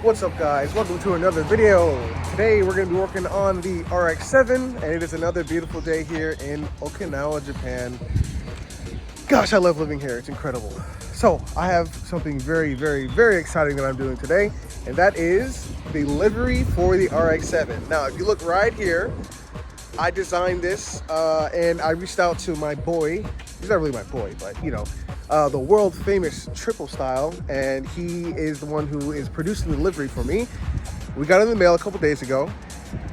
What's up, guys? Welcome to another video. Today we're going to be working on the RX7, and it is another beautiful day here in Okinawa, Japan. Gosh, I love living here. It's incredible. So I have something very exciting that I'm doing today, and that is the livery for the RX7. Now, if you look right here, I designed this and I reached out to my boy. He's not really my boy, but you know, the world famous Triple Style, and he is the one who is producing the livery for me. We got it in the mail a couple days ago,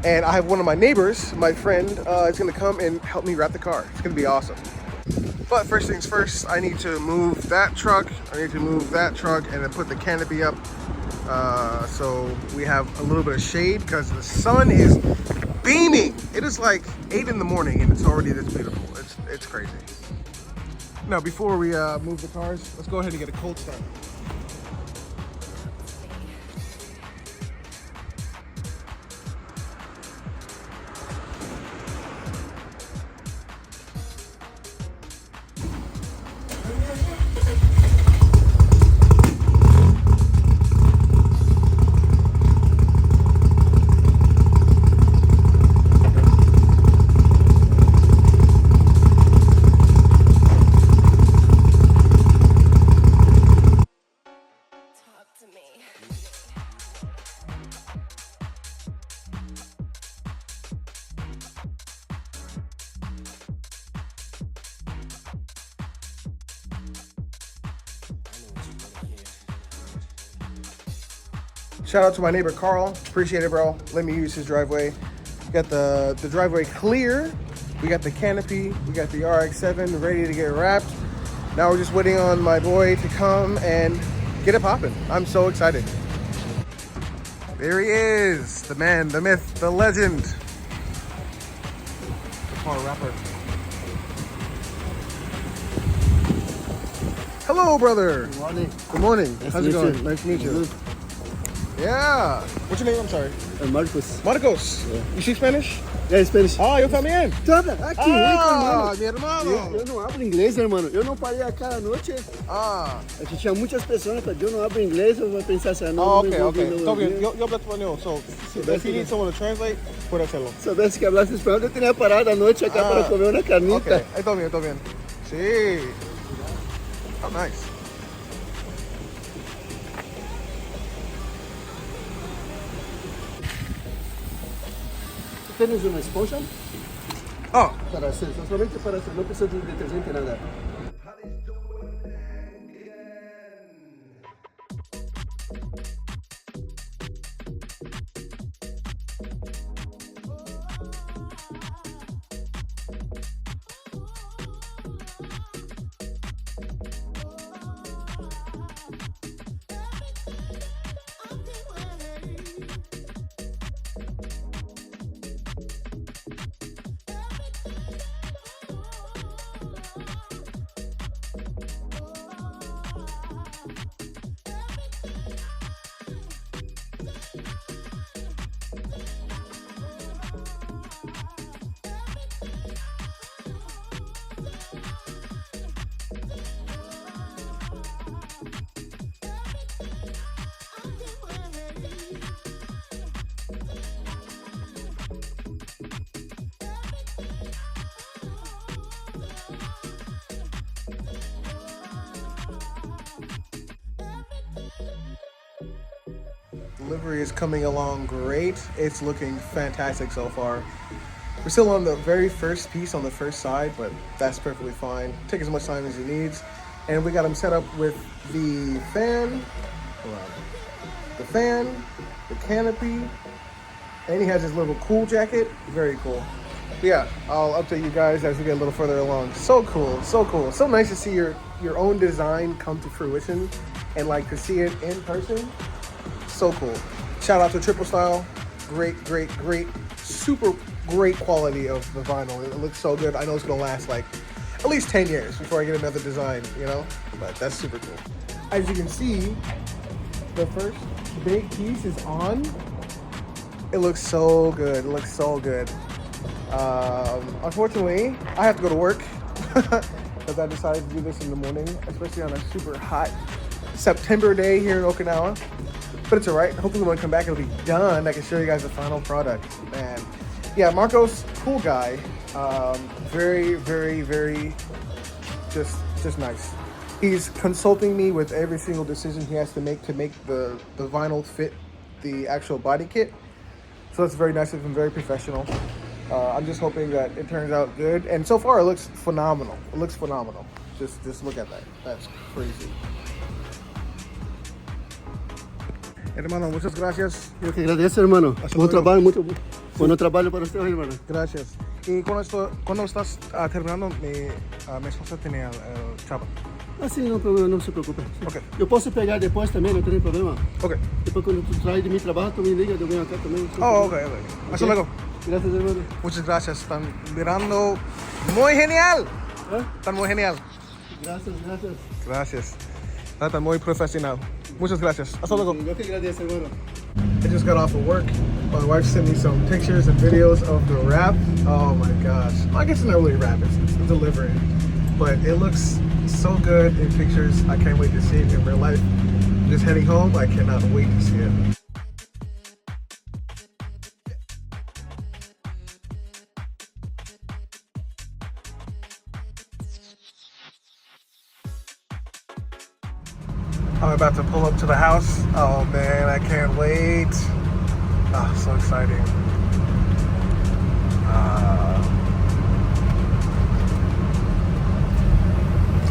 and I have one of my neighbors, my friend, is gonna come and help me wrap the car. It's gonna be awesome. But first things first, I need to move that truck, and then put the canopy up so we have a little bit of shade because the sun is beaming. It is like 8 in the morning and it's already this beautiful. It's crazy. Now, before we move the cars, let's go ahead and get a cold start. Shout out to my neighbor Carl. Appreciate it, bro. Let me use his driveway. We got the driveway clear. We got the canopy. We got the RX7 ready to get wrapped. Now we're just waiting on my boy to come and get it popping. I'm so excited. There he is. The man, the myth, the legend. The car wrapper. Hello, brother. Good morning. Good morning. Nice How's to it meet going? you. Nice to meet you. Good. Yeah. What's your name? I'm sorry. Marcos. Marcos. Yeah. You speak Spanish? É, Spanish. Ah, eu também. Toda aqui, Ah, hein, meu irmão. eu não abro inglês, irmão. Eu não parei aquela noite. Ah. Aqui tinha muitas pessoas que eu não abro inglês, eu vou pensar assim, não, Oh, não okay, vou okay. ouvir, Está não bien. ouvir. Yo hablo español. So, if you need someone to translate, puede hacerlo. Se soubesse que hablasse espanhol, eu teria parado a noite acá para comer uma carnita. Okay. Está bien, está bien. Sí. Oh, nice. Tens uma esponja? Oh. Para hacer, somente para hacer, não precisa de detergente nada. Delivery is coming along great. It's looking fantastic so far. We're still on the very first piece on the first side, but that's perfectly fine. Take as much time as it needs. And we got him set up with the fan, the canopy, and he has his little cool jacket. Very cool. But yeah, I'll update you guys as we get a little further along. So cool, so cool. So nice to see your own design come to fruition and like to see it in person. So cool. Shout out to Triple Style. Great, super great quality of the vinyl. It looks so good. I know it's gonna last like at least 10 years before I get another design, you know? But that's super cool. As you can see, the first big piece is on. It looks so good. It looks so good. Unfortunately, I have to go to work because I decided to do this in the morning, especially on a super hot September day here in Okinawa. but it's all right. Hopefully when I come back, it'll be done. I can show you guys the final product, man. Yeah, Marcos, cool guy. Very, very, very, just nice. He's consulting me with every single decision he has to make the vinyl fit the actual body kit. So it's very nice of him, very professional. I'm just hoping that it turns out good. And so far, it looks phenomenal. It looks phenomenal. Just look at that. That's crazy. Hermano, muchas gracias. Yo que agradezco, hermano. Buen trabajo, mucho buen trabajo para usted, hermano. Gracias. Y cuando estás terminando, mi esposa tiene el chapa. Ah, sí, no problema, no se preocupe. Ok. Eu posso pegar depois também, não tem problema. Ok. Depois quando tu traz de mi trabajo, tu me liga, eu venho acá também. Oh, ok. Hasta luego. Gracias, hermano. Muchas gracias. Están mirando muy genial. ¿Eh? Están muy genial. Gracias. Gracias. Están muy profesional. Muchas gracias. Hasta luego. Yo que agradeço, hermano. I just got off of work. My wife sent me some pictures and videos of the wrap. Oh my gosh. I guess it's not really wrap, it's delivery. But it looks so good in pictures. I can't wait to see it in real life. Just heading home. I cannot wait to see it. I'm about to pull up to the house. Oh man, I can't wait. Oh, so exciting.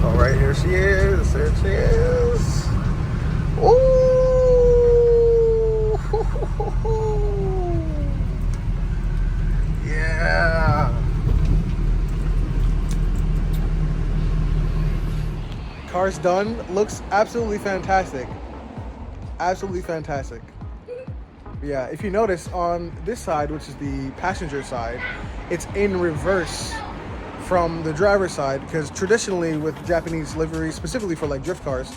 Oh, right here she is. There she is. Ooh. Yeah. Car's done. Looks absolutely fantastic. Absolutely fantastic. Yeah, if you notice on this side, which is the passenger side, it's in reverse from the driver's side, because traditionally with Japanese livery, specifically for like drift cars,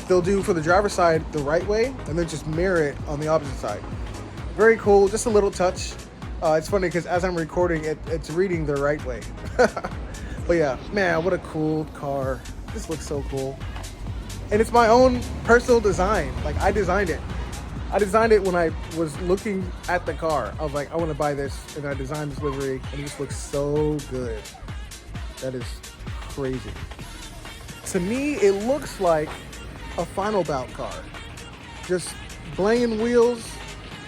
they'll do for the driver's side the right way and then just mirror it on the opposite side. Very cool, just a little touch. It's funny because as I'm recording it, it's reading the right way. But yeah, man, what a cool car. This looks so cool. And it's my own personal design. Like, I designed it. I designed it when I was looking at the car. I was like, I want to buy this, and I designed this livery, and it just looks so good. That is crazy. To me, it looks like a Final Bout car. Just blinging wheels,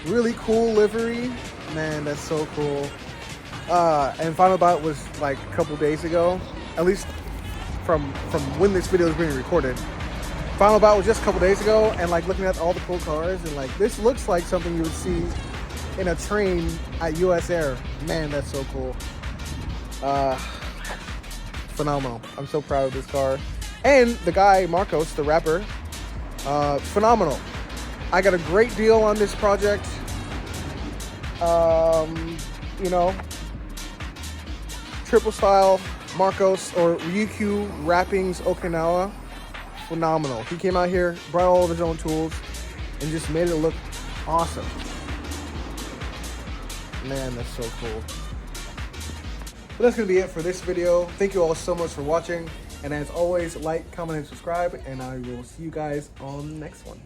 really cool livery. Man, that's so cool. And Final Bout was like a couple days ago, at least from when this video is being recorded. Final Bout was just a couple days ago, and like looking at all the cool cars, and like this looks like something you would see in a train at US Air. Man, that's so cool. Phenomenal. I'm so proud of this car. And the guy, Marcos, the rapper, phenomenal. I got a great deal on this project. You know, triple style Marcos or Ryukyu Wrappings Okinawa. Phenomenal. He came out here, brought all of his own tools, and just made it look awesome. Man, that's so cool. But that's going to be it for this video. Thank you all so much for watching. And as always, like, comment, and subscribe. And I will see you guys on the next one.